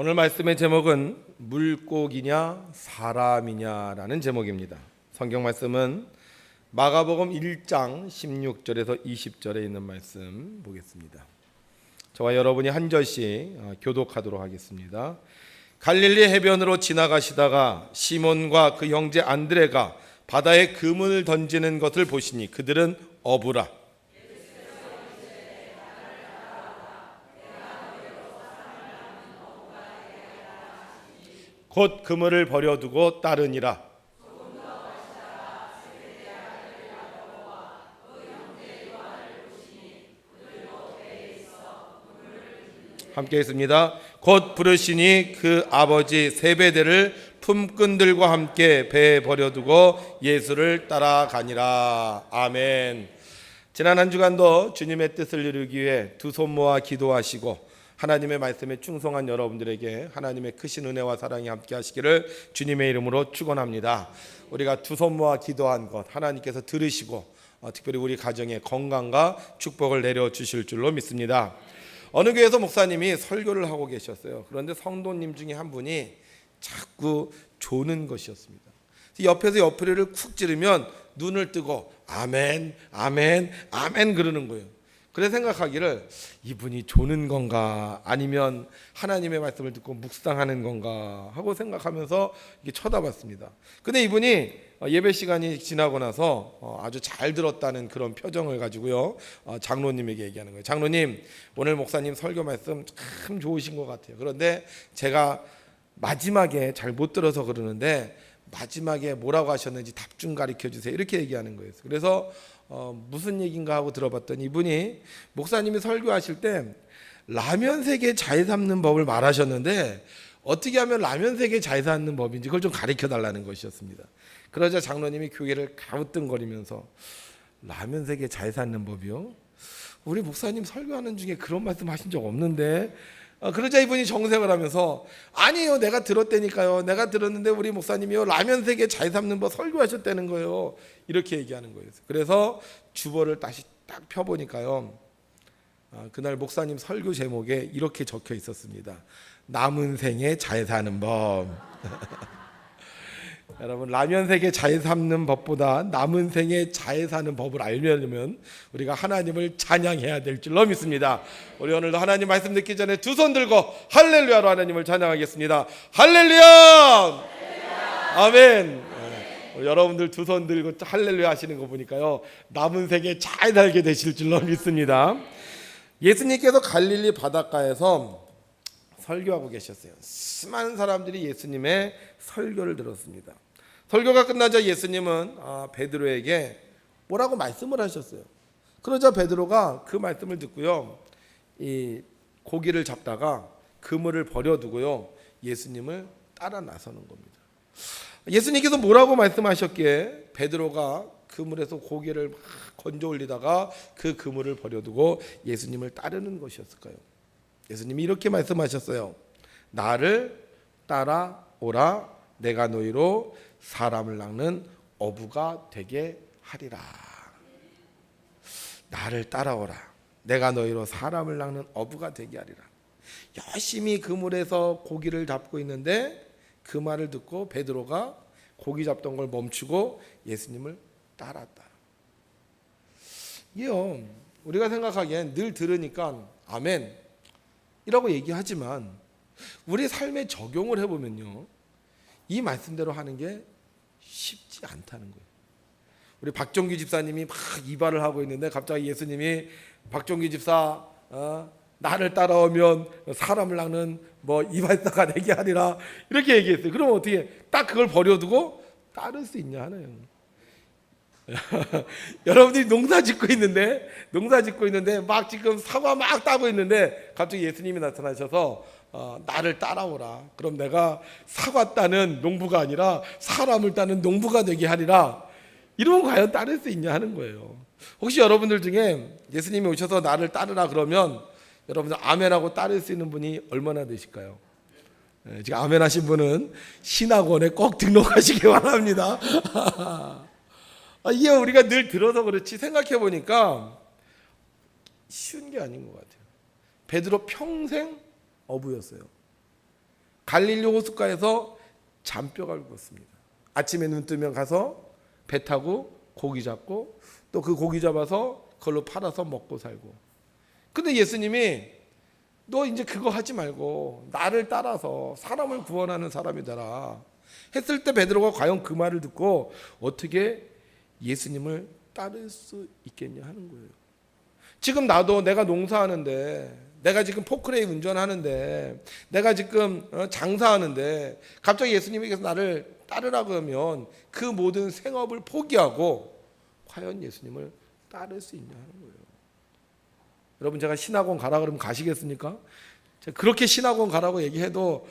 오늘 말씀의 제목은 물고기냐 사람이냐라는 제목입니다. 성경 말씀은 마가복음 1장 16절에서 20절에 있는 말씀 보겠습니다. 저와 여러분이 한 절씩 교독하도록 하겠습니다. 갈릴리 해변으로 지나가시다가 시몬과 그 형제 안드레가 바다에 그물을 던지는 것을 보시니 그들은 어부라. 곧 그물을 버려두고 따르니라. 함께 있습니다. 곧 부르시니 그 아버지 세베대를 품꾼들과 함께 배에 버려두고 예수를 따라가니라. 아멘. 지난 한 주간도 주님의 뜻을 이루기 위해 두 손 모아 기도하시고 하나님의 말씀에 충성한 여러분들에게 하나님의 크신 은혜와 사랑이 함께 하시기를 주님의 이름으로 축원합니다. 우리가 두 손 모아 기도한 것 하나님께서 들으시고 특별히 우리 가정에 건강과 축복을 내려주실 줄로 믿습니다. 어느 교회에서 목사님이 설교를 하고 계셨어요. 그런데 성도님 중에 한 분이 자꾸 조는 것이었습니다. 옆에서 옆구리를 쿡 찌르면 눈을 뜨고 아멘 아멘 아멘 그러는 거예요. 그래서 생각하기를 이분이 조는 건가 아니면 하나님의 말씀을 듣고 묵상하는 건가 하고 생각하면서 이렇게 쳐다봤습니다. 근데 이분이 예배 시간이 지나고 나서 아주 잘 들었다는 그런 표정을 가지고요 장로님에게 얘기하는 거예요. 장로님, 오늘 목사님 설교 말씀 참 좋으신 것 같아요. 그런데 제가 마지막에 잘 못 들어서 그러는데 마지막에 뭐라고 하셨는지 답 좀 가르쳐 주세요. 이렇게 얘기하는 거예요. 그래서 무슨 얘기인가 하고 들어봤더니 이분이 목사님이 설교하실 때 라면 세계 잘 삶는 법을 말하셨는데 어떻게 하면 라면 세계 잘 삶는 법인지 그걸 좀 가르쳐 달라는 것이었습니다. 그러자 장로님이 교회를 가우뚱거리면서 라면 세계 잘 삶는 법이요? 우리 목사님 설교하는 중에 그런 말씀 하신 적 없는데 그러자 이분이 정색을 하면서 아니요, 내가 들었다니까요. 내가 들었는데 우리 목사님이요 라면 세계 잘 삶는 법 설교하셨다는 거예요. 이렇게 얘기하는 거예요. 그래서 주보를 다시 딱 펴보니까요 그날 목사님 설교 제목에 이렇게 적혀 있었습니다. 남은 생에 잘 사는 법. 여러분, 라면 세계 잘 삶는 법보다 남은 생에 잘 사는 법을 알려면 우리가 하나님을 찬양해야 될 줄로 믿습니다. 우리 오늘도 하나님 말씀 듣기 전에 두 손 들고 할렐루야로 하나님을 찬양하겠습니다. 할렐루야! 아멘. 여러분들 두 손 들고 할렐루야 하시는 거 보니까요 남은 생에 잘 살게 되실 줄로 믿습니다. 예수님께서 갈릴리 바닷가에서 설교하고 계셨어요. 수많은 사람들이 예수님의 설교를 들었습니다. 설교가 끝나자 예수님은 베드로에게 뭐라고 말씀을 하셨어요. 그러자 베드로가 그 말씀을 듣고요 이 고기를 잡다가 그물을 버려두고요 예수님을 따라 나서는 겁니다. 예수님께서 뭐라고 말씀하셨기에 베드로가 그물에서 고기를 막 건져 올리다가 그 그물을 버려두고 예수님을 따르는 것이었을까요? 예수님이 이렇게 말씀하셨어요. 나를 따라오라. 내가 너희로 사람을 낚는 어부가 되게 하리라. 나를 따라오라. 내가 너희로 사람을 낚는 어부가 되게 하리라. 열심히 그물에서 고기를 잡고 있는데 그 말을 듣고 베드로가 고기 잡던 걸 멈추고 예수님을 따랐다. 이게요 우리가 생각하기엔 늘 들으니까 아멘 이라고 얘기하지만 우리 삶에 적용을 해보면요 이 말씀대로 하는 게 쉽지 않다는 거예요. 우리 박종규 집사님이 막 이발을 하고 있는데 갑자기 예수님이 박종규 집사 나를 따라오면 사람을 낚는 이발사가 되게 하리라 이렇게 얘기했어요. 그러면 어떻게 딱 그걸 버려두고 따를 수 있냐 하나요. 여러분들이 농사 짓고 있는데 막 지금 사과 막 따고 있는데 갑자기 예수님이 나타나셔서 나를 따라오라. 그럼 내가 사과 따는 농부가 아니라 사람을 따는 농부가 되게 하리라. 이러면 과연 따를 수 있냐 하는 거예요. 혹시 여러분들 중에 예수님이 오셔서 나를 따르라 그러면 여러분들 아멘하고 따를 수 있는 분이 얼마나 되실까요? 지금 아멘 하신 분은 신학원에 꼭 등록하시기 바랍니다. 이게 우리가 늘 들어서 그렇지 생각해 보니까 쉬운 게 아닌 것 같아요. 베드로 평생 어부였어요. 갈릴리 호숫가에서 잔뼈가 굵었습니다. 아침에 눈 뜨면 가서 배 타고 고기 잡고 또 그 고기 잡아서 그걸로 팔아서 먹고 살고. 근데 예수님이 너 이제 그거 하지 말고 나를 따라서 사람을 구원하는 사람이 되라 했을 때 베드로가 과연 그 말을 듣고 어떻게 예수님을 따를 수 있겠냐 하는 거예요. 지금 나도 내가 농사하는데, 내가 지금 포크레인 운전하는데, 내가 지금 장사하는데 갑자기 예수님께서 나를 따르라고 하면 그 모든 생업을 포기하고 과연 예수님을 따를 수 있냐 하는 거예요. 여러분, 제가 신학원 가라 그러면 가시겠습니까? 제가 그렇게 신학원 가라고 얘기해도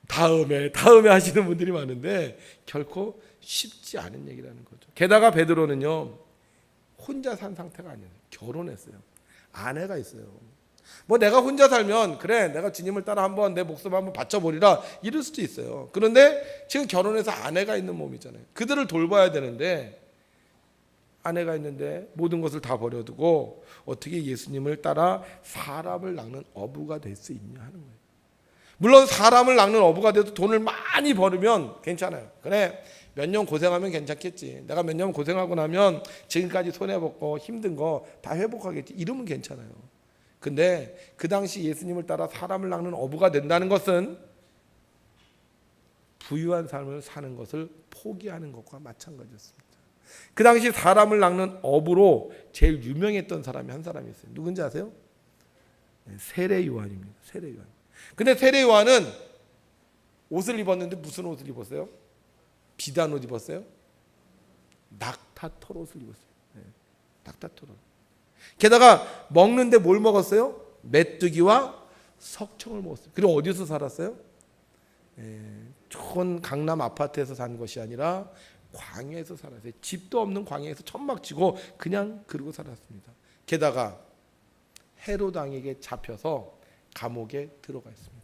다음에 하시는 분들이 많은데 결코 쉽지 않은 얘기라는 거죠. 게다가 베드로는요, 혼자 산 상태가 아니에요. 결혼했어요. 아내가 있어요. 뭐 내가 혼자 살면 그래, 내가 주님을 따라 한번 내 목숨 한번 바쳐보리라 이럴 수도 있어요. 그런데 지금 결혼해서 아내가 있는 몸이잖아요. 그들을 돌봐야 되는데 아내가 있는데 모든 것을 다 버려두고 어떻게 예수님을 따라 사람을 낚는 어부가 될 수 있냐 하는 거예요. 물론 사람을 낚는 어부가 돼도 돈을 많이 벌으면 괜찮아요. 그래, 몇 년 고생하면 괜찮겠지. 내가 몇 년 고생하고 나면 지금까지 손해봤고 힘든 거 다 회복하겠지. 이러면 괜찮아요. 근데 그 당시 예수님을 따라 사람을 낚는 어부가 된다는 것은 부유한 삶을 사는 것을 포기하는 것과 마찬가지였습니다. 그 당시 사람을 낚는 어부로 제일 유명했던 사람이 한 사람이 있어요. 누군지 아세요? 세례 요한입니다. 세례 요한. 근데 세례 요한은 옷을 입었는데 무슨 옷을 입었어요? 비단 옷 입었어요? 낙타털 옷을 입었어요. 낙타털 옷. 게다가 먹는데 뭘 먹었어요? 메뚜기와 석청을 먹었어요. 그리고 어디서 살았어요? 좋은 강남 아파트에서 산 것이 아니라 광야에서 살았어요. 집도 없는 광야에서 천막 치고 그냥 그러고 살았습니다. 게다가 헤롯 왕에게 잡혀서 감옥에 들어가 있습니다.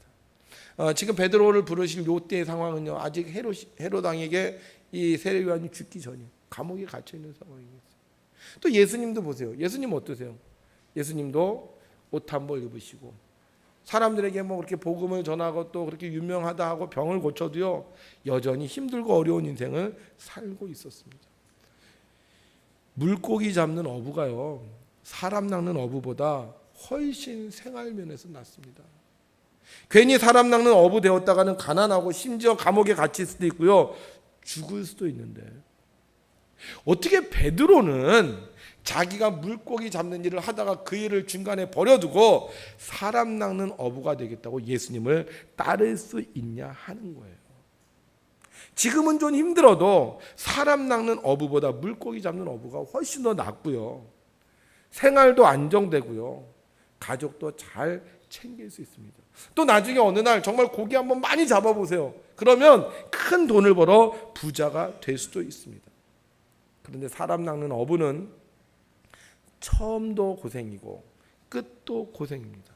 지금 베드로를 부르실 요때의 상황은요, 아직 헤롯 왕에게 이 세례 요한이 죽기 전이에요. 감옥에 갇혀 있는 상황이겠어요. 또 예수님도 보세요. 예수님 어떠세요? 예수님도 옷 한 벌 입으시고 사람들에게 뭐 그렇게 복음을 전하고 또 그렇게 유명하다 하고 병을 고쳐도요, 여전히 힘들고 어려운 인생을 살고 있었습니다. 물고기 잡는 어부가요, 사람 낚는 어부보다 훨씬 생활면에서 낫습니다. 괜히 사람 낚는 어부 되었다가는 가난하고 심지어 감옥에 갇힐 수도 있고요, 죽을 수도 있는데 어떻게 베드로는 자기가 물고기 잡는 일을 하다가 그 일을 중간에 버려두고 사람 낚는 어부가 되겠다고 예수님을 따를 수 있냐 하는 거예요. 지금은 좀 힘들어도 사람 낚는 어부보다 물고기 잡는 어부가 훨씬 더 낫고요, 생활도 안정되고요, 가족도 잘 챙길 수 있습니다. 또 나중에 어느 날 정말 고기 한번 많이 잡아보세요. 그러면 큰 돈을 벌어 부자가 될 수도 있습니다. 그런데 사람 낚는 어부는 처음도 고생이고 끝도 고생입니다.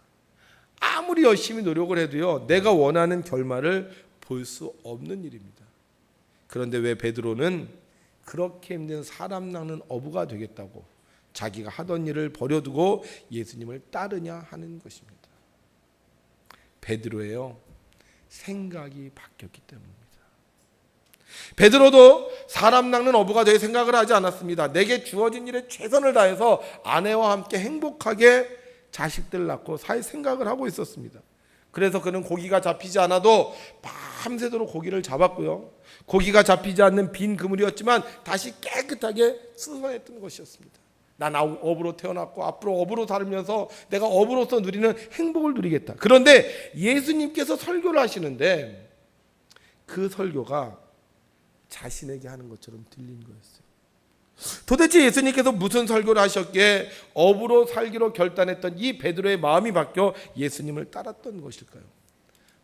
아무리 열심히 노력을 해도요, 내가 원하는 결말을 볼 수 없는 일입니다. 그런데 왜 베드로는 그렇게 힘든 사람 낚는 어부가 되겠다고 자기가 하던 일을 버려두고 예수님을 따르냐 하는 것입니다. 베드로예요, 생각이 바뀌었기 때문입니다. 베드로도 사람 낚는 어부가 될 생각을 하지 않았습니다. 내게 주어진 일에 최선을 다해서 아내와 함께 행복하게 자식들 낳고 살 생각을 하고 있었습니다. 그래서 그는 고기가 잡히지 않아도 밤새도록 고기를 잡았고요, 고기가 잡히지 않는 빈 그물이었지만 다시 깨끗하게 수선했던 것이었습니다. 난 어부로 태어났고 앞으로 어부로 살면서 내가 어부로서 누리는 행복을 누리겠다. 그런데 예수님께서 설교를 하시는데 그 설교가 자신에게 하는 것처럼 들린 거였어요. 도대체 예수님께서 무슨 설교를 하셨기에 어부로 살기로 결단했던 이 베드로의 마음이 바뀌어 예수님을 따랐던 것일까요?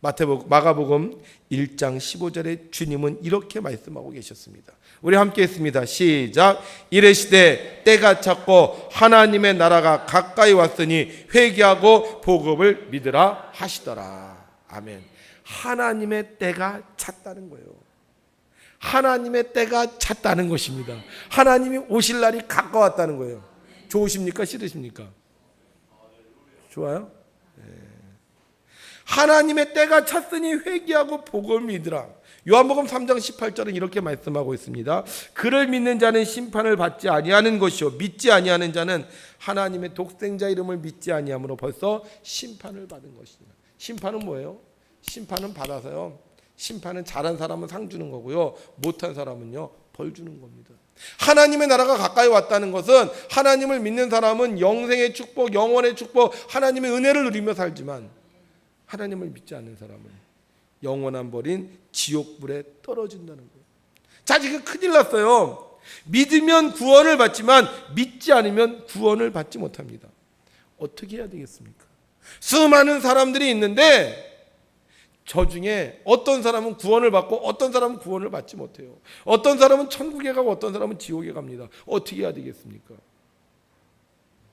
마가복음 1장 15절에 주님은 이렇게 말씀하고 계셨습니다. 우리 함께 했습니다. 시작. 이르시되 때가 찼고 하나님의 나라가 가까이 왔으니 회개하고 복음을 믿으라 하시더라. 아멘. 하나님의 때가 찼다는 거예요. 하나님의 때가 찼다는 것입니다. 하나님이 오실 날이 가까웠다는 거예요. 좋으십니까? 싫으십니까? 좋아요? 네. 하나님의 때가 찼으니 회개하고 복을 믿으라. 요한복음 3장 18절은 이렇게 말씀하고 있습니다. 그를 믿는 자는 심판을 받지 아니하는 것이요 믿지 아니하는 자는 하나님의 독생자 이름을 믿지 아니함으로 벌써 심판을 받은 것이니라. 심판은 뭐예요? 심판은 받아서요. 심판은 잘한 사람은 상 주는 거고요. 못한 사람은요 벌 주는 겁니다. 하나님의 나라가 가까이 왔다는 것은 하나님을 믿는 사람은 영생의 축복, 영원의 축복, 하나님의 은혜를 누리며 살지만 하나님을 믿지 않는 사람은 영원한 벌인 지옥불에 떨어진다는 거예요. 자, 지금 큰일 났어요. 믿으면 구원을 받지만 믿지 않으면 구원을 받지 못합니다. 어떻게 해야 되겠습니까? 수많은 사람들이 있는데 저 중에 어떤 사람은 구원을 받고 어떤 사람은 구원을 받지 못해요. 어떤 사람은 천국에 가고 어떤 사람은 지옥에 갑니다. 어떻게 해야 되겠습니까?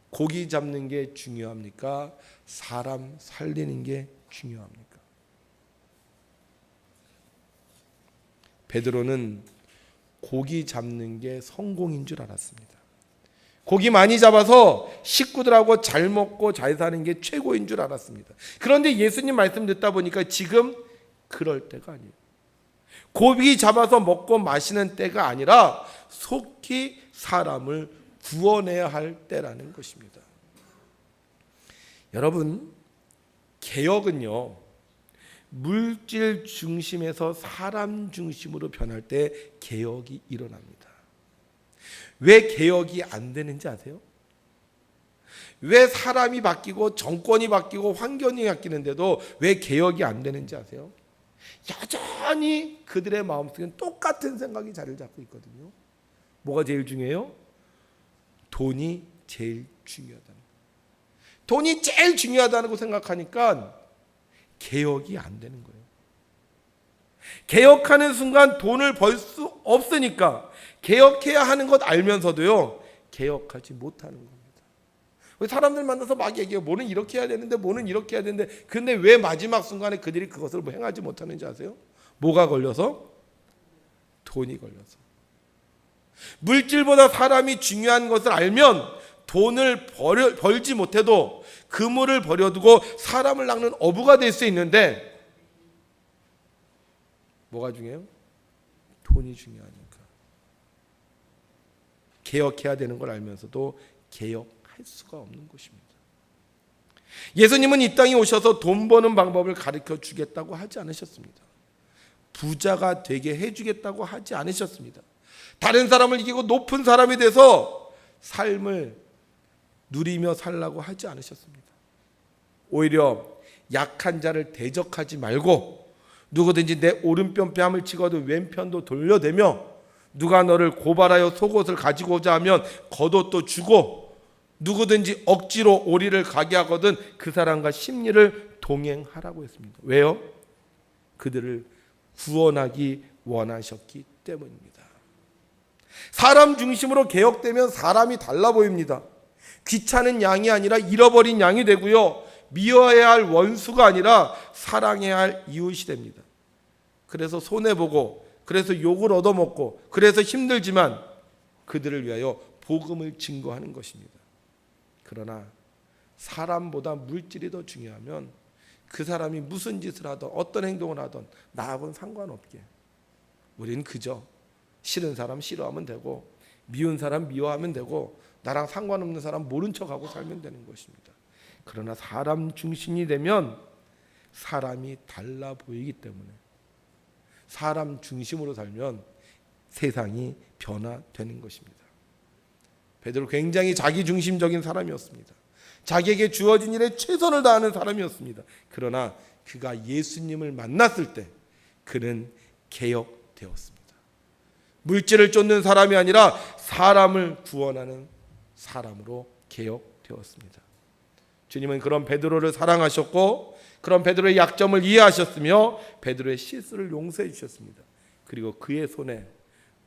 고기 잡는 게 중요합니까? 사람 살리는 게 중요합니까? 베드로는 고기 잡는 게 성공인 줄 알았습니다. 고기 많이 잡아서 식구들하고 잘 먹고 잘 사는 게 최고인 줄 알았습니다. 그런데 예수님 말씀 듣다 보니까 지금 그럴 때가 아니에요. 고기 잡아서 먹고 마시는 때가 아니라 속히 사람을 구원해야 할 때라는 것입니다. 여러분, 개혁은요, 물질 중심에서 사람 중심으로 변할 때 개혁이 일어납니다. 왜 개혁이 안 되는지 아세요? 왜 사람이 바뀌고 정권이 바뀌고 환경이 바뀌는데도 왜 개혁이 안 되는지 아세요? 여전히 그들의 마음속에는 똑같은 생각이 자리를 잡고 있거든요. 뭐가 제일 중요해요? 돈이 제일 중요하다는 거예요. 돈이 제일 중요하다고 생각하니까 개혁이 안 되는 거예요. 개혁하는 순간 돈을 벌 수 없으니까 개혁해야 하는 것 알면서도요 개혁하지 못하는 겁니다. 사람들 만나서 막 얘기해요. 뭐는 이렇게 해야 되는데 뭐는 이렇게 해야 되는데 근데 왜 마지막 순간에 그들이 그것을 행하지 못하는지 아세요? 뭐가 걸려서? 돈이 걸려서. 물질보다 사람이 중요한 것을 알면 돈을 벌지 못해도 그물을 버려두고 사람을 낚는 어부가 될 수 있는데 뭐가 중요해요? 돈이 중요하니까. 개혁해야 되는 걸 알면서도 개혁할 수가 없는 것입니다. 예수님은 이 땅에 오셔서 돈 버는 방법을 가르쳐 주겠다고 하지 않으셨습니다. 부자가 되게 해주겠다고 하지 않으셨습니다. 다른 사람을 이기고 높은 사람이 돼서 삶을 누리며 살라고 하지 않으셨습니다. 오히려 약한 자를 대적하지 말고 누구든지 내 오른편 뺨을 치고도 왼편도 돌려대며 누가 너를 고발하여 속옷을 가지고 오자 하면 겉옷도 주고 누구든지 억지로 오리를 가게 하거든 그 사람과 심리를 동행하라고 했습니다. 왜요? 그들을 구원하기 원하셨기 때문입니다. 사람 중심으로 개혁되면 사람이 달라 보입니다. 귀찮은 양이 아니라 잃어버린 양이 되고요. 미워해야 할 원수가 아니라 사랑해야 할 이웃이 됩니다. 그래서 손해보고 그래서 욕을 얻어먹고 그래서 힘들지만 그들을 위하여 복음을 증거하는 것입니다. 그러나 사람보다 물질이 더 중요하면 그 사람이 무슨 짓을 하든 어떤 행동을 하든 나하고는 상관없게 우리는 그저 싫은 사람 싫어하면 되고 미운 사람 미워하면 되고 나랑 상관없는 사람 모른 척하고 살면 되는 것입니다. 그러나 사람 중심이 되면 사람이 달라 보이기 때문에 사람 중심으로 살면 세상이 변화되는 것입니다. 베드로 굉장히 자기중심적인 사람이었습니다. 자기에게 주어진 일에 최선을 다하는 사람이었습니다. 그러나 그가 예수님을 만났을 때 그는 개혁되었습니다. 물질을 쫓는 사람이 아니라 사람을 구원하는 사람으로 개혁되었습니다. 주님은 그런 베드로를 사랑하셨고 그런 베드로의 약점을 이해하셨으며 베드로의 실수를 용서해 주셨습니다. 그리고 그의 손에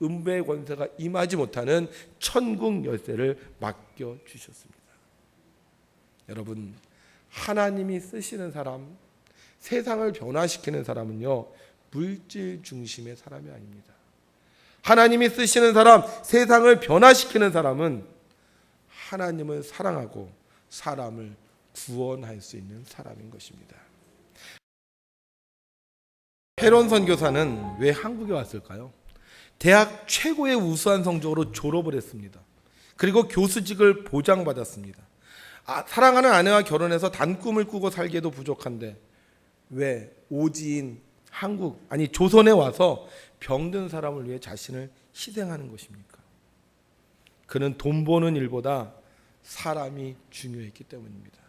음부의 권세가 임하지 못하는 천국 열쇠를 맡겨 주셨습니다. 여러분, 하나님이 쓰시는 사람, 세상을 변화시키는 사람은요 물질 중심의 사람이 아닙니다. 하나님이 쓰시는 사람, 세상을 변화시키는 사람은 하나님을 사랑하고 사람을 구원할 수 있는 사람인 것입니다. 헤론 선교사는 왜 한국에 왔을까요? 대학 최고의 우수한 성적으로 졸업을 했습니다. 그리고 교수직을 보장받았습니다. 사랑하는 아내와 결혼해서 단꿈을 꾸고 살기에도 부족한데 왜 오지인 한국, 아니 조선에 와서 병든 사람을 위해 자신을 희생하는 것입니까? 그는 돈 버는 일보다 사람이 중요했기 때문입니다.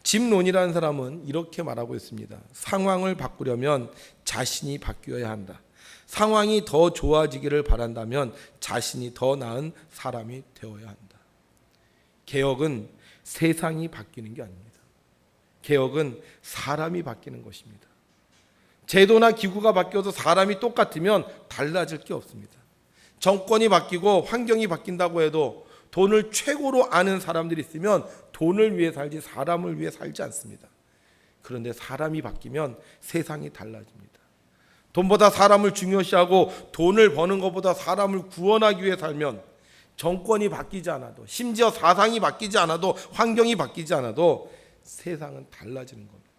짐 론이라는 사람은 이렇게 말하고 있습니다. 상황을 바꾸려면 자신이 바뀌어야 한다. 상황이 더 좋아지기를 바란다면 자신이 더 나은 사람이 되어야 한다. 개혁은 세상이 바뀌는 게 아닙니다. 개혁은 사람이 바뀌는 것입니다. 제도나 기구가 바뀌어도 사람이 똑같으면 달라질 게 없습니다. 정권이 바뀌고 환경이 바뀐다고 해도 돈을 최고로 아는 사람들이 있으면 돈을 위해 살지 사람을 위해 살지 않습니다. 그런데 사람이 바뀌면 세상이 달라집니다. 돈보다 사람을 중요시하고 돈을 버는 것보다 사람을 구원하기 위해 살면 정권이 바뀌지 않아도, 심지어 사상이 바뀌지 않아도, 환경이 바뀌지 않아도 세상은 달라지는 겁니다.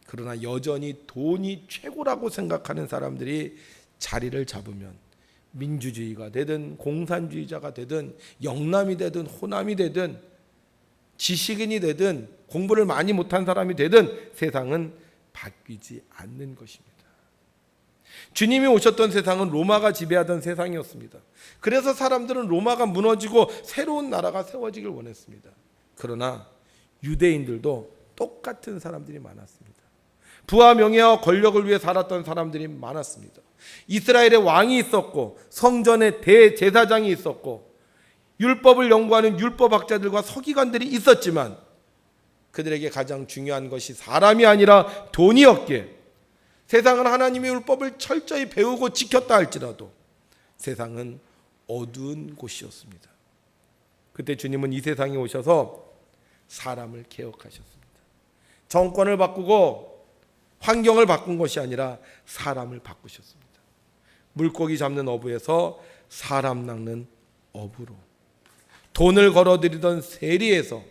그러나 여전히 돈이 최고라고 생각하는 사람들이 자리를 잡으면 민주주의가 되든 공산주의자가 되든 영남이 되든 호남이 되든 지식인이 되든 공부를 많이 못한 사람이 되든 세상은 바뀌지 않는 것입니다. 주님이 오셨던 세상은 로마가 지배하던 세상이었습니다. 그래서 사람들은 로마가 무너지고 새로운 나라가 세워지길 원했습니다. 그러나 유대인들도 똑같은 사람들이 많았습니다. 부와 명예와 권력을 위해 살았던 사람들이 많았습니다. 이스라엘에 왕이 있었고 성전에 대제사장이 있었고 율법을 연구하는 율법학자들과 서기관들이 있었지만 그들에게 가장 중요한 것이 사람이 아니라 돈이었기에 세상은 하나님의 율법을 철저히 배우고 지켰다 할지라도 세상은 어두운 곳이었습니다. 그때 주님은 이 세상에 오셔서 사람을 개혁하셨습니다. 정권을 바꾸고 환경을 바꾼 것이 아니라 사람을 바꾸셨습니다. 물고기 잡는 어부에서 사람 낚는 어부로, 돈을 걸어들이던 세리에서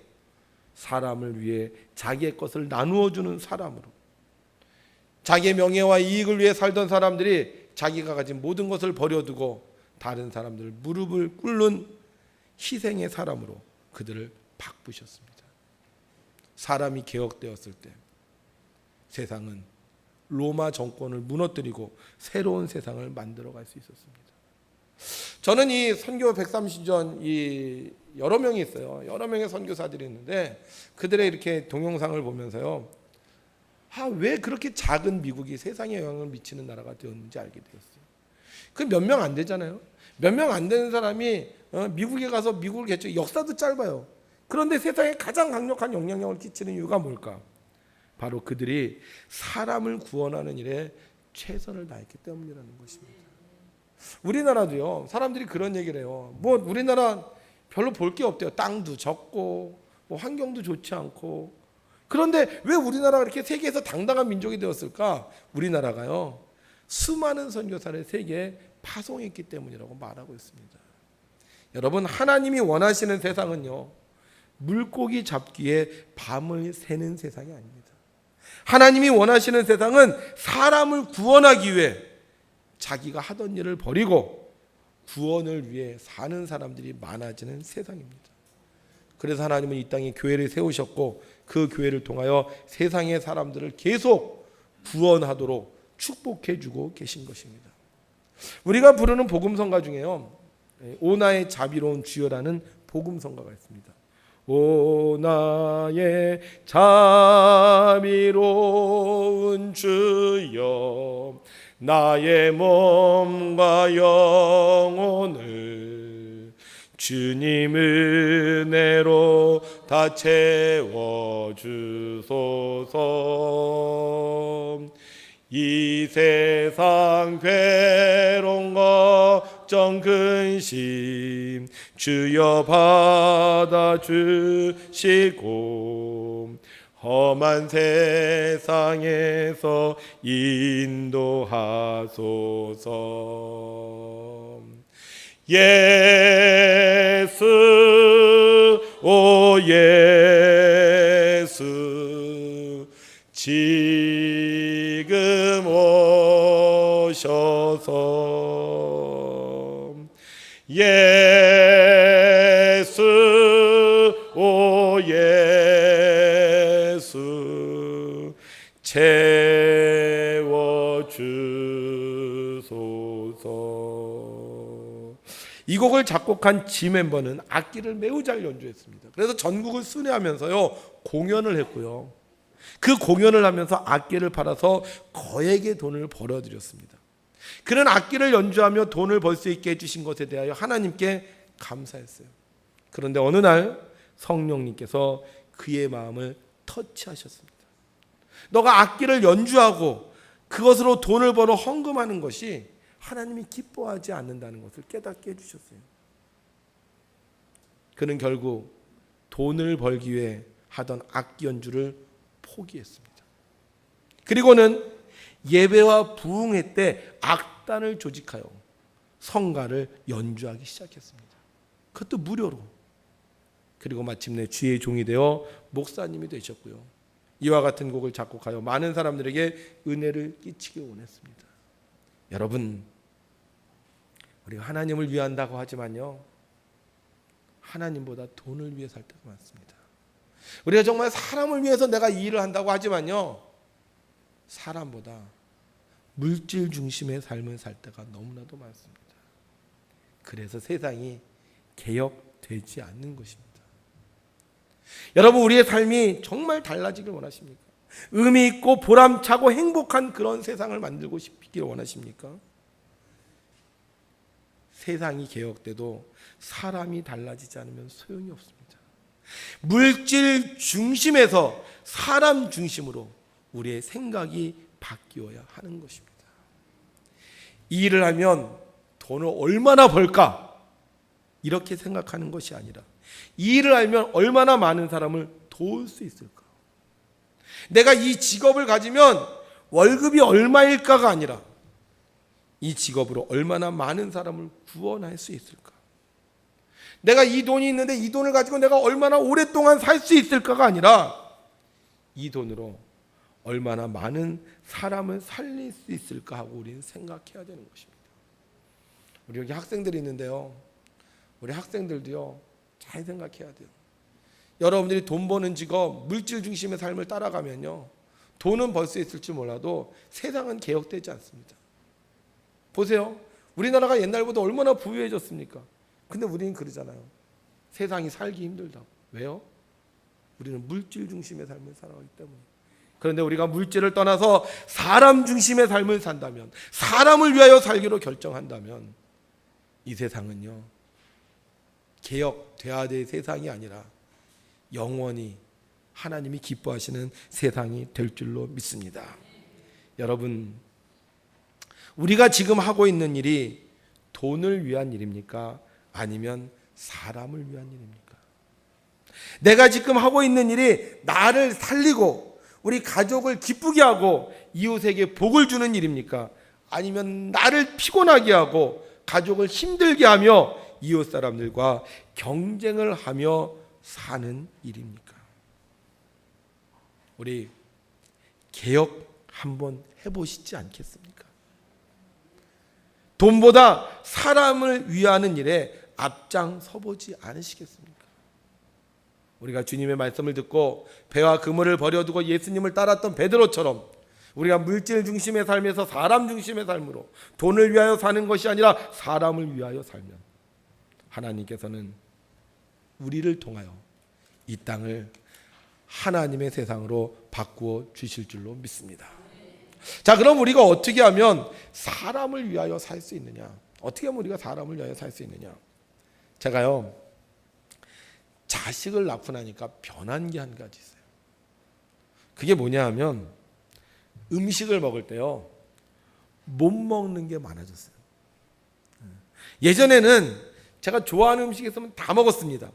사람을 위해 자기의 것을 나누어 주는 사람으로, 자기의 명예와 이익을 위해 살던 사람들이 자기가 가진 모든 것을 버려두고 다른 사람들 무릎을 꿇는 희생의 사람으로 그들을 바꾸셨습니다. 사람이 개혁되었을 때 세상은 로마 정권을 무너뜨리고 새로운 세상을 만들어갈 수 있었습니다. 저는 이 선교 130년 여러 명이 있어요. 여러 명의 선교사들이 있는데 그들의 이렇게 동영상을 보면서요, 왜 그렇게 작은 미국이 세상에 영향을 미치는 나라가 되었는지 알게 되었어요. 그 몇 명 안 되잖아요. 몇 명 안 되는 사람이 미국에 가서 미국을 개척, 역사도 짧아요. 그런데 세상에 가장 강력한 영향력을 끼치는 이유가 뭘까? 바로 그들이 사람을 구원하는 일에 최선을 다했기 때문이라는 것입니다. 우리나라도요, 사람들이 그런 얘기를 해요. 우리나라 별로 볼 게 없대요. 땅도 적고 환경도 좋지 않고. 그런데 왜 우리나라가 이렇게 세계에서 당당한 민족이 되었을까? 우리나라가요, 수많은 선교사를 세계에 파송했기 때문이라고 말하고 있습니다. 여러분, 하나님이 원하시는 세상은요, 물고기 잡기에 밤을 새는 세상이 아닙니다. 하나님이 원하시는 세상은 사람을 구원하기 위해 자기가 하던 일을 버리고 구원을 위해 사는 사람들이 많아지는 세상입니다. 그래서 하나님은 이 땅에 교회를 세우셨고 그 교회를 통하여 세상의 사람들을 계속 구원하도록 축복해주고 계신 것입니다. 우리가 부르는 복음성가 중에요, 오 나의 자비로운 주여라는 복음성가가 있습니다. 오 나의 자비로운 주여, 나의 몸과 영혼을 주님 은혜로 다 채워주소서. 이 세상 괴로운 걱정 근심 주여 받아주시고 험한 세상에서 인도하소서. 예수 오 예수 지금 주소서. 예수 오 예수 채워주소서. 이 곡을 작곡한 지 멤버는 악기를 매우 잘 연주했습니다. 그래서 전국을 순회하면서요 공연을 했고요. 그 공연을 하면서 악기를 팔아서 거액의 돈을 벌어들였습니다. 그는 악기를 연주하며 돈을 벌 수 있게 해주신 것에 대하여 하나님께 감사했어요. 그런데 어느 날 성령님께서 그의 마음을 터치하셨습니다. 너가 악기를 연주하고 그것으로 돈을 벌어 헌금하는 것이 하나님이 기뻐하지 않는다는 것을 깨닫게 해주셨어요. 그는 결국 돈을 벌기 위해 하던 악기 연주를 포기했습니다. 그리고는 예배와 부흥회 때 악단을 조직하여 성가를 연주하기 시작했습니다. 그것도 무료로. 그리고 마침내 주의 종이 되어 목사님이 되셨고요. 이와 같은 곡을 작곡하여 많은 사람들에게 은혜를 끼치기 원했습니다. 여러분, 우리가 하나님을 위한다고 하지만요, 하나님보다 돈을 위해 살 때가 많습니다. 우리가 정말 사람을 위해서 내가 이 일을 한다고 하지만요, 사람보다 물질 중심의 삶을 살 때가 너무나도 많습니다. 그래서 세상이 개혁되지 않는 것입니다. 여러분, 우리의 삶이 정말 달라지길 원하십니까? 의미 있고 보람차고 행복한 그런 세상을 만들고 싶기를 원하십니까? 세상이 개혁돼도 사람이 달라지지 않으면 소용이 없습니다. 물질 중심에서 사람 중심으로 우리의 생각이 바뀌어야 하는 것입니다. 이 일을 하면 돈을 얼마나 벌까? 이렇게 생각하는 것이 아니라 이 일을 알면 얼마나 많은 사람을 도울 수 있을까? 내가 이 직업을 가지면 월급이 얼마일까가 아니라 이 직업으로 얼마나 많은 사람을 구원할 수 있을까? 내가 이 돈이 있는데 이 돈을 가지고 내가 얼마나 오랫동안 살 수 있을까가 아니라 이 돈으로 얼마나 많은 사람을 살릴 수 있을까 하고 우리는 생각해야 되는 것입니다. 우리 여기 학생들이 있는데요, 우리 학생들도요 잘 생각해야 돼요. 여러분들이 돈 버는 직업, 물질 중심의 삶을 따라가면요, 돈은 벌 수 있을지 몰라도 세상은 개혁되지 않습니다. 보세요, 우리나라가 옛날보다 얼마나 부유해졌습니까? 근데 우리는 그러잖아요. 세상이 살기 힘들다고. 왜요? 우리는 물질 중심의 삶을 살아가기 때문에. 그런데 우리가 물질을 떠나서 사람 중심의 삶을 산다면, 사람을 위하여 살기로 결정한다면 이 세상은요 개혁돼야 될 세상이 아니라 영원히 하나님이 기뻐하시는 세상이 될 줄로 믿습니다. 여러분, 우리가 지금 하고 있는 일이 돈을 위한 일입니까? 아니면 사람을 위한 일입니까? 내가 지금 하고 있는 일이 나를 살리고 우리 가족을 기쁘게 하고 이웃에게 복을 주는 일입니까? 아니면 나를 피곤하게 하고 가족을 힘들게 하며 이웃 사람들과 경쟁을 하며 사는 일입니까? 우리 개혁 한번 해보시지 않겠습니까? 돈보다 사람을 위하는 일에 앞장서 보지 않으시겠습니까? 우리가 주님의 말씀을 듣고 배와 그물을 버려두고 예수님을 따랐던 베드로처럼 우리가 물질 중심의 삶에서 사람 중심의 삶으로 돈을 위하여 사는 것이 아니라 사람을 위하여 살면 하나님께서는 우리를 통하여 이 땅을 하나님의 세상으로 바꾸어 주실 줄로 믿습니다. 자, 그럼 우리가 어떻게 하면 사람을 위하여 살 수 있느냐? 어떻게 하면 우리가 사람을 위하여 살 수 있느냐? 제가요 자식을 낳고 나니까 변한 게 한 가지 있어요. 그게 뭐냐 하면 음식을 먹을 때요 못 먹는 게 많아졌어요. 예전에는 제가 좋아하는 음식이 있으면 다 먹었습니다.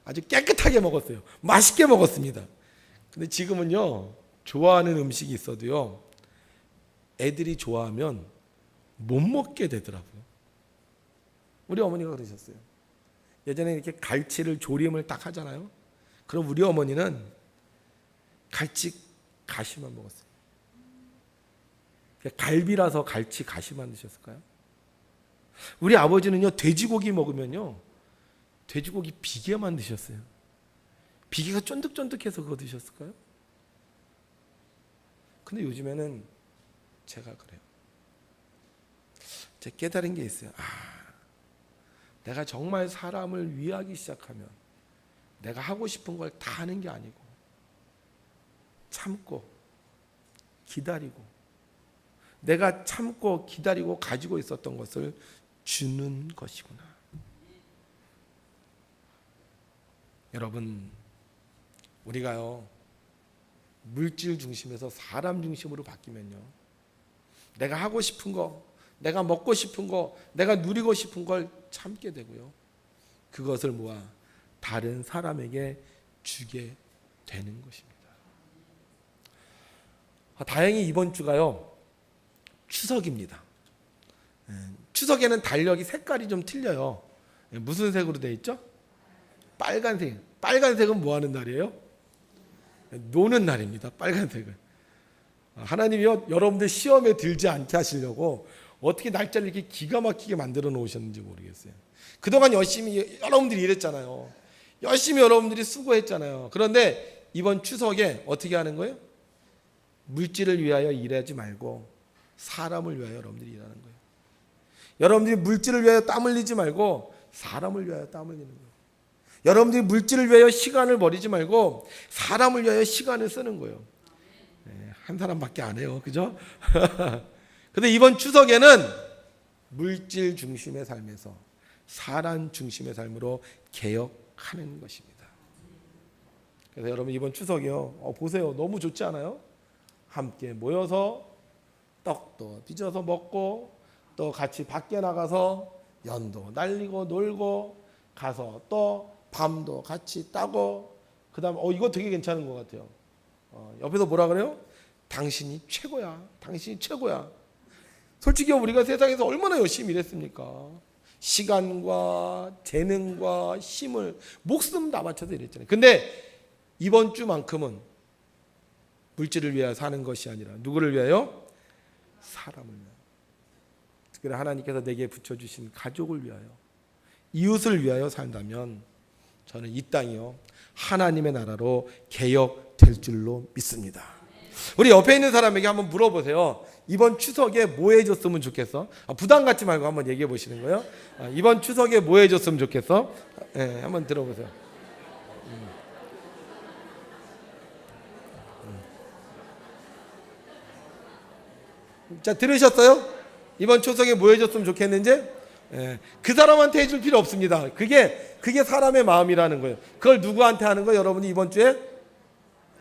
아주 깨끗하게 먹었어요. 맛있게 먹었습니다. 근데 지금은요 좋아하는 음식이 있어도요 애들이 좋아하면 못 먹게 되더라고요. 우리 어머니가 그러셨어요. 예전에 이렇게 갈치를 조림을 딱 하잖아요. 그럼 우리 어머니는 갈치 가시만 먹었어요. 갈비라서 갈치 가시 만드셨을까요? 우리 아버지는요, 돼지고기 먹으면요, 돼지고기 비계 만드셨어요. 비계가 쫀득쫀득해서 그거 드셨을까요? 근데 요즘에는 제가 그래요. 제가 깨달은 게 있어요. 내가 정말 사람을 위하기 시작하면 내가 하고 싶은 걸 다 하는 게 아니고 참고 기다리고, 내가 참고 기다리고 가지고 있었던 것을 주는 것이구나. 여러분, 우리가요, 물질 중심에서 사람 중심으로 바뀌면요, 내가 하고 싶은 거, 내가 먹고 싶은 거, 내가 누리고 싶은 걸 참게 되고요, 그것을 모아 다른 사람에게 주게 되는 것입니다. 다행히 이번 주가요, 추석입니다. 추석에는 달력이 색깔이 좀 틀려요. 무슨 색으로 되어 있죠? 빨간색. 빨간색은 뭐 하는 날이에요? 노는 날입니다. 빨간색은. 하나님이요, 여러분들 시험에 들지 않게 하시려고 어떻게 날짜를 이렇게 기가 막히게 만들어 놓으셨는지 모르겠어요. 그동안 열심히 여러분들이 일했잖아요. 열심히 여러분들이 수고했잖아요. 그런데 이번 추석에 어떻게 하는 거예요? 물질을 위하여 일하지 말고 사람을 위하여 여러분들이 일하는 거예요. 여러분들이 물질을 위하여 땀 흘리지 말고 사람을 위하여 땀 흘리는 거예요. 여러분들이 물질을 위하여 시간을 버리지 말고 사람을 위하여 시간을 쓰는 거예요. 한 사람밖에 안 해요. 그죠? 근데 이번 추석에는 물질 중심의 삶에서 사람 중심의 삶으로 개혁하는 것입니다. 그래서 여러분, 이번 추석이요, 보세요. 너무 좋지 않아요? 함께 모여서 떡도 빚어서 먹고, 또 같이 밖에 나가서 연도 날리고 놀고, 가서 또 밤도 같이 따고, 그 다음에 이거 되게 괜찮은 것 같아요. 옆에서 뭐라 그래요? 당신이 최고야. 당신이 최고야. 솔직히 우리가 세상에서 얼마나 열심히 일했습니까? 시간과 재능과 힘을 목숨 다 바쳐서 일했잖아요. 근데 이번 주만큼은 물질을 위하여 사는 것이 아니라 누구를 위하여? 사람을 위하여. 특별히 하나님께서 내게 붙여주신 가족을 위하여, 이웃을 위하여 산다면 저는 이 땅이요, 하나님의 나라로 개혁될 줄로 믿습니다. 우리 옆에 있는 사람에게 한번 물어보세요. 이번 추석에 뭐 해줬으면 좋겠어? 부담 갖지 말고 한번 얘기해 보시는 거예요. 이번 추석에 뭐 해줬으면 좋겠어? 네, 한번 들어보세요. 자, 들으셨어요? 이번 추석에 뭐 해줬으면 좋겠는지? 그 사람한테 해줄 필요 없습니다. 그게 사람의 마음이라는 거예요. 그걸 누구한테 하는 거예요? 여러분이 이번 주에?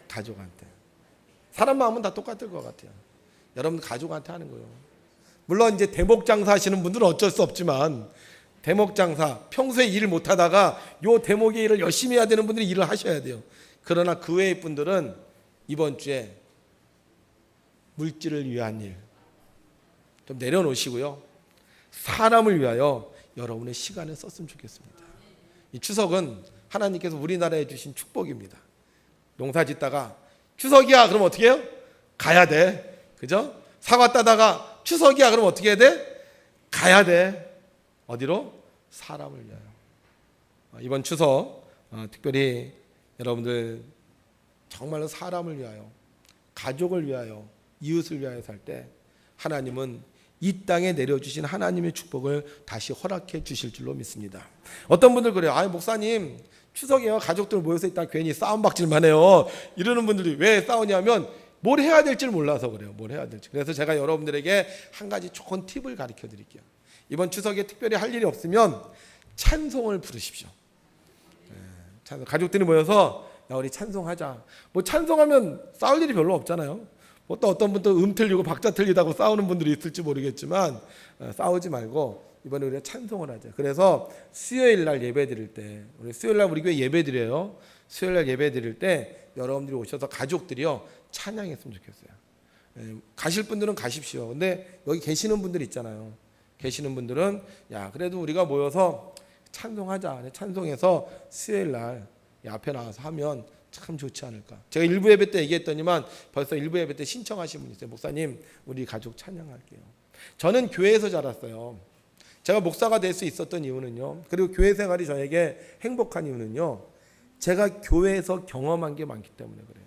가족한테. 사람 마음은 다 똑같을 것 같아요. 여러분 가족한테 하는 거예요. 물론 이제 대목장사 하시는 분들은 어쩔 수 없지만, 대목장사 평소에 일을 못하다가 요 대목의 일을 열심히 해야 되는 분들이 일을 하셔야 돼요. 그러나 그 외의 분들은 이번 주에 물질을 위한 일 좀 내려놓으시고요, 사람을 위하여 여러분의 시간을 썼으면 좋겠습니다. 이 추석은 하나님께서 우리나라에 주신 축복입니다. 농사 짓다가 추석이야 그럼 어떻게 해요? 가야 돼. 그죠? 사과 따다가 추석이야 그럼 어떻게 해야 돼? 가야 돼. 어디로? 사람을 위하여. 이번 추석 특별히 여러분들 정말로 사람을 위하여, 가족을 위하여, 이웃을 위하여 살 때 하나님은 이 땅에 내려주신 하나님의 축복을 다시 허락해 주실 줄로 믿습니다. 어떤 분들 그래요. 목사님 추석이요, 가족들 모여서 있다 괜히 싸움박질만 해요. 이러는 분들이 왜 싸우냐면 뭘 해야 될지 몰라서 그래요. 뭘 해야 될지. 그래서 제가 여러분들에게 한 가지 좋은 팁을 가르쳐 드릴게요. 이번 추석에 특별히 할 일이 없으면 찬송을 부르십시오. 가족들이 모여서 야, 우리 찬송하자. 뭐 찬송하면 싸울 일이 별로 없잖아요. 또 어떤 분도 틀리고 박자 틀리다고 싸우는 분들이 있을지 모르겠지만 싸우지 말고 이번에 우리가 찬송을 하자. 그래서 수요일 날 예배 드릴 때, 우리 수요일 날 우리 교회 예배 드려요. 수요일 날 예배 드릴 때 여러분들이 오셔서 가족들이요 찬양했으면 좋겠어요. 가실 분들은 가십시오. 근데 여기 계시는 분들 있잖아요. 계시는 분들은 야, 그래도 우리가 모여서 찬송하자. 찬송해서 수요일 날 앞에 나와서 하면 참 좋지 않을까. 제가 일부 예배 때 얘기했더니만 벌써 일부 예배 때 신청하신 분이 있어요. 목사님, 우리 가족 찬양할게요. 저는 교회에서 자랐어요. 제가 목사가 될 수 있었던 이유는요, 그리고 교회 생활이 저에게 행복한 이유는요, 제가 교회에서 경험한 게 많기 때문에 그래요.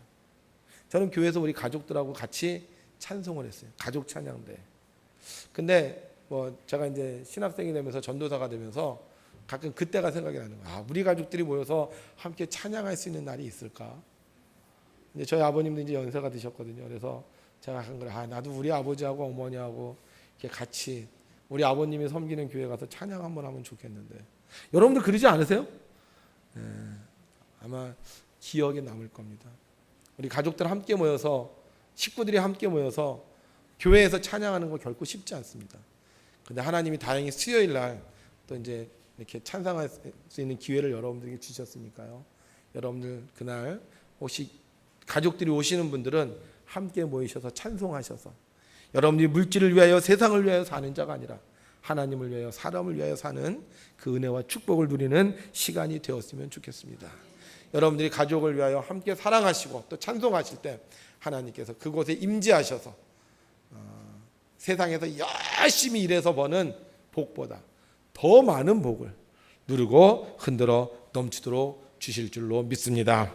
저는 교회에서 우리 가족들하고 같이 찬송을 했어요. 가족 찬양대. 근데 뭐 제가 이제 신학생이 되면서 전도사가 되면서 가끔 그때가 생각이 나는 거예요. 아, 우리 가족들이 모여서 함께 찬양할 수 있는 날이 있을까? 이제 저희 아버님도 이제 연세가 드셨거든요. 그래서 제가 한 거예요. 아, 나도 우리 아버지하고 어머니하고 이렇게 같이 우리 아버님이 섬기는 교회 가서 찬양 한번 하면 좋겠는데. 여러분들 그러지 않으세요? 네, 아마 기억에 남을 겁니다. 우리 가족들 함께 모여서, 식구들이 함께 모여서 교회에서 찬양하는 거 결코 쉽지 않습니다. 근데 하나님이 다행히 수요일 날 또 이제 이렇게 찬양할 수 있는 기회를 여러분들에게 주셨으니까요. 여러분들 그날 혹시 가족들이 오시는 분들은 함께 모이셔서 찬송하셔서, 여러분들이 물질을 위하여 세상을 위하여 사는 자가 아니라 하나님을 위하여 사람을 위하여 사는 그 은혜와 축복을 누리는 시간이 되었으면 좋겠습니다. 여러분들이 가족을 위하여 함께 사랑하시고 또 찬송하실 때 하나님께서 그곳에 임재하셔서 세상에서 열심히 일해서 버는 복보다 더 많은 복을 누리고 흔들어 넘치도록 주실 줄로 믿습니다.